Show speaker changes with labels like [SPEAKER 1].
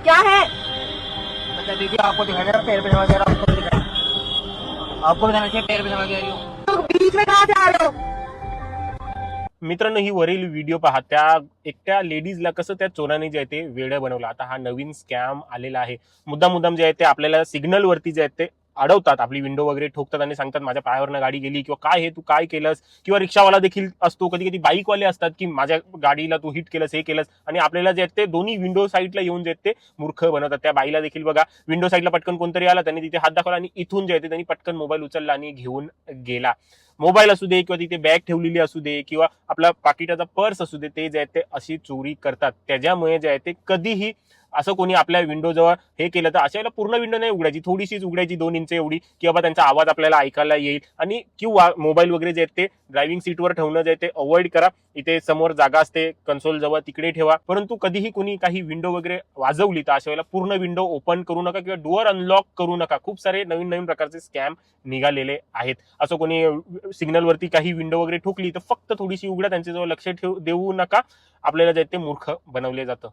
[SPEAKER 1] क्या है?
[SPEAKER 2] अच्छा दीदी आपको दिखाना है पैर पे दवा दे रहा हूँ, आपको दिखाना आपको बताना चाहिए पैर पे दवा दे रही हूँ।
[SPEAKER 1] तुम बीच में कहाँ से आ रहे हो?
[SPEAKER 3] मित्रांनो, ही वरील व्हिडिओ पहा. त्या एकट्या लेडीजला कसं त्या चोराने जे आहे ते वेडं बनवलं. आता हा नवीन स्कॅम आलेला आहे. मुद्दाम जे आहे ते आपल्याला सिग्नल वरती जे आहेत ते अडवतात, आपली विंडो वगैरे ठोकतात आणि सांगतात माझ्या पायावरनं गाडी गेली किंवा काय हे तू काय केलंस, किंवा रिक्षावाला देखील असतो, कधी कधी बाईकवाले असतात की माझ्या गाडीला तू हिट केलंस हे केलंस, आणि आपल्याला जे आहेत ते दोन्ही विंडो साईडला येऊन जे आहेत ते मूर्ख बनवतात. त्या बाईला देखील बघा, विंडो साईडला पटकन कोणतरी आला, त्यांनी तिथे हात दाखवला आणि इथून जे आहे ते त्यांनी पटकन मोबाईल उचलला आणि घेऊन गेला. मोबाईल असू दे किंवा तिथे बॅग ठेवलेली असू दे किंवा आपला पाकिटाचा पर्स असू दे, ते जे आहे ते अशी चोरी करतात. त्याच्यामुळे जे आहे ते कधीही असं कोणी आपल्या विंडो जवळ हे केलं तर अशा पूर्ण विंडो नाही उघडायची, थोडीशीच उघडायची 2 इंच एवढी, की बाबा त्यांचा आवाज आपल्याला ऐकायला येईल. आणि किंवा मोबाईल वगैरे जे आहेत ते ड्रायव्हिंग सीटवर ठेवणं जे आहे ते अवॉइड करा. इथे समोर जागा असते कन्सोल जवळ, तिकडे ठेवा. परंतु कधीही कोणी काही विंडो वगैरे वाजवली तर अशा वेळेला पूर्ण विंडो ओपन करू नका किंवा डोअर अनलॉक करू नका. खूप सारे नवीन प्रकारचे स्कॅम निघालेले आहेत. असं कोणी सिग्नल वरती काही विंडो वगैरे ठोकली तर फक्त थोडीशी उघडा, त्यांच्याजवळ लक्ष देऊ नका. आपल्याला जे ते मूर्ख बनवले जातं.